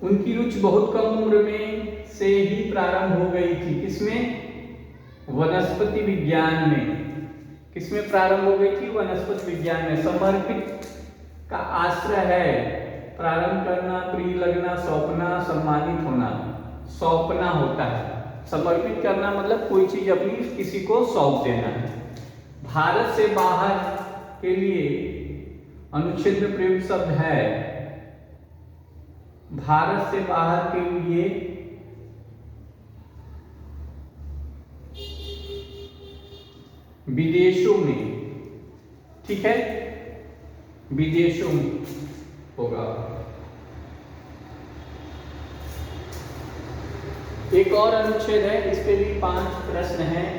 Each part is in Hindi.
उनकी रुचि बहुत कम उम्र में से ही प्रारंभ हो गई थी। किसमें? वनस्पति विज्ञान में। किसमें प्रारंभ हो गई थी? वनस्पति विज्ञान में। समर्पित का आश्रय है प्रारंभ करना, प्रिय लगना, सौंपना, सम्मानित होना। सौंपना होता है, समर्पित करना मतलब कोई चीज अपनी किसी को सौंप देना है। भारत से बाहर के लिए अनुच्छेद में प्रयुक्त शब्द है, भारत से बाहर के लिए विदेशों में, ठीक है, विदेशों में होगा। एक और अनुच्छेद है, इसके लिए 5 प्रश्न हैं।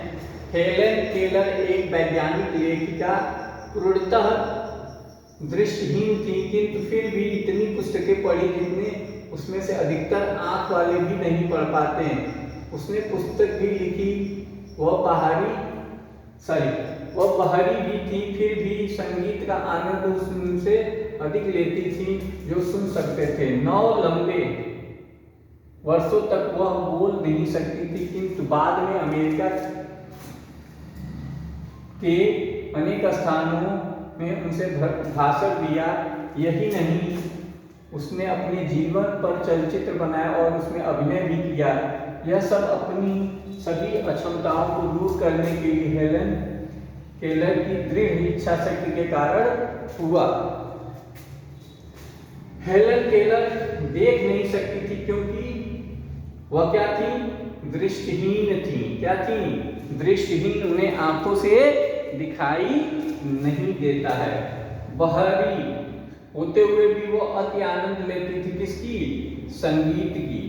हेलेन केलर एक वैज्ञानिक लेखिका, पूर्णतः दृष्टिहीन थी, किंतु फिर भी इतनी पुस्तकें पढ़ी जितने उसमें से अधिकतर आंख वाले भी नहीं पढ़ पाते हैं। उसने पुस्तक भी लिखी, वह बाहरी भी थी, फिर भी संगीत का आनंद उनसे अधिक लेती थी जो सुन सकते थे। 9 लंबे वर्षों तक वह बोल नहीं सकती थी, किंतु बाद में अमेरिका के अनेक स्थानों में उनसे भाषण दिया। यही नहीं, उसने अपने जीवन पर चलचित्र बनाया और उसमें अभिनय भी किया। यह सब अपनी सभी अक्षमताओं को दूर करने के लिए हेलेन केलर की दृढ़ इच्छा शक्ति के कारण हुआ। हेलेन केलर देख नहीं सकती थी क्योंकि वह क्या थी? दृष्टिहीन थी। क्या थी? दृष्टिहीन। उन्हें आंखों से दिखाई नहीं देता है। बाहरी होते हुए भी वो अति आनंद लेती थी। किसकी? संगीत की।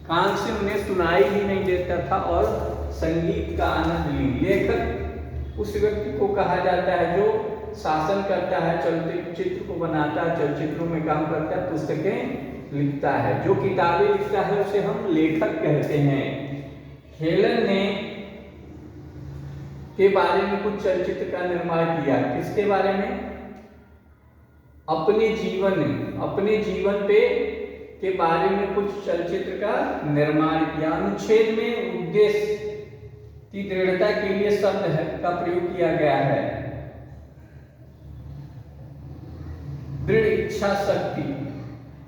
कान से उन्हें सुनाई भी नहीं देता था और संगीत का आनंद ली। लेखक उस व्यक्ति को कहा जाता है जो शासन करता है, चलचित्र को बनाता है, चलचित्रों में काम करता है, पुस्तकें लिखता है, जो किताबें लिखता है उसे हम लेखक कहते हैं। हेलेन ने के बारे में कुछ चलचित्र का निर्माण किया। किसके बारे में? अपने जीवन पे के बारे में कुछ चलचित्र का निर्माण किया। अनुच्छेद में उद्देश्य की दृढ़ता के लिए शब्द का प्रयोग किया गया है। दृढ़ इच्छा शक्ति।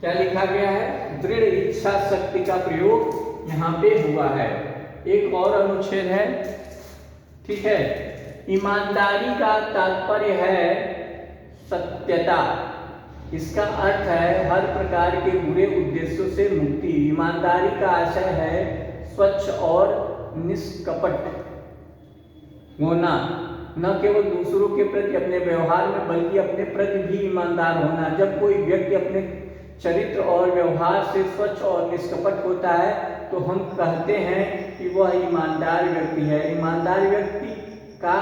क्या लिखा गया है? दृढ़ इच्छा शक्ति का प्रयोग यहाँ पे हुआ है। एक और अनुच्छेद है, ठीक है। ईमानदारी का तात्पर्य है सत्यता। इसका अर्थ है हर प्रकार के बुरे उद्देश्यों से मुक्ति। ईमानदारी का आशय है स्वच्छ और निष्कपट होना, न केवल दूसरों के प्रति अपने व्यवहार में बल्कि अपने प्रति भी ईमानदार होना। जब कोई व्यक्ति अपने चरित्र और व्यवहार से स्वच्छ और निष्कपट होता है तो हम कहते हैं कि वह ईमानदार व्यक्ति है। ईमानदार व्यक्ति का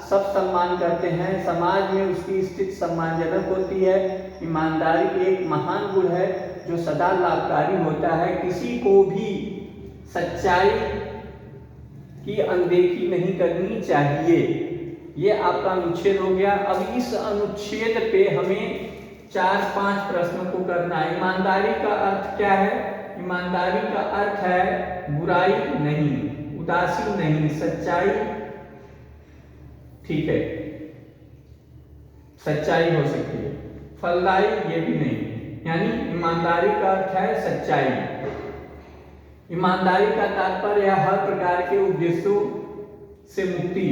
सब सम्मान करते हैं, समाज में उसकी स्थिति सम्मानजनक होती है। ईमानदारी एक महान गुण है जो सदा लाभकारी होता है। किसी को भी सच्चाई की अनदेखी नहीं करनी चाहिए। ये आपका अनुच्छेद हो गया। अब इस अनुच्छेद पे हमें 4-5 प्रश्नों को करना है। ईमानदारी का अर्थ क्या है? ईमानदारी का अर्थ है बुराई नहीं, उदासीन नहीं, सच्चाई, ठीक है, सच्चाई हो सकती है, फलदायी ये भी नहीं। यानी ईमानदारी का अर्थ है सच्चाई। ईमानदारी का तात्पर्य है हर प्रकार के उद्देश्यों से मुक्ति।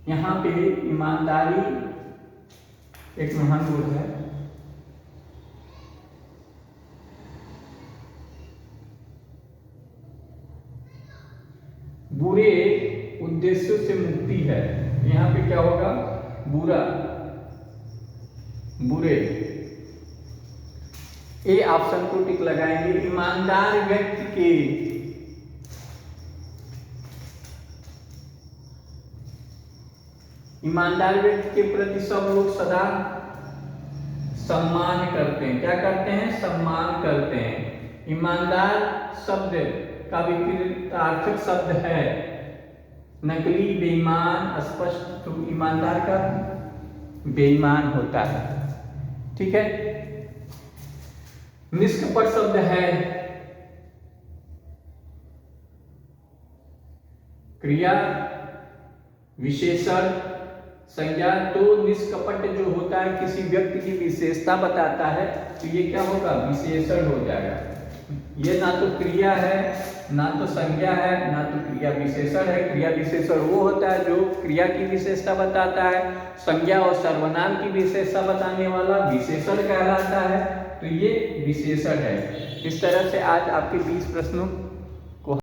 यहाँ पे ईमानदारी एक महान गुण है। बुरे उद्देश्यों से मुक्ति है। यहाँ पे क्या होगा? बुरे। ए ऑप्शन को टिक लगाएंगे। ईमानदार व्यक्ति के प्रति सब लोग सदा सम्मान करते हैं। क्या करते हैं? सम्मान करते हैं। ईमानदार शब्द का विपरीतार्थक शब्द है नकली, बेईमान, अस्पष्ट। तो ईमानदार का बेईमान होता है। ठीक है। निष्कपट शब्द है क्रिया, विशेषण, संज्ञा। तो निष्कपट जो होता है किसी व्यक्ति की विशेषता बताता है, तो ये क्या होगा? विशेषण हो जाएगा। ये ना तो क्रिया है, ना तो संज्ञा है, ना तो क्रिया विशेषण है। क्रिया विशेषण वो होता है जो क्रिया की विशेषता बताता है। संज्ञा और सर्वनाम की विशेषता बताने वाला विशेषण कहलाता है। तो ये विशेषण है। इस तरह से आज आपके 20 प्रश्नों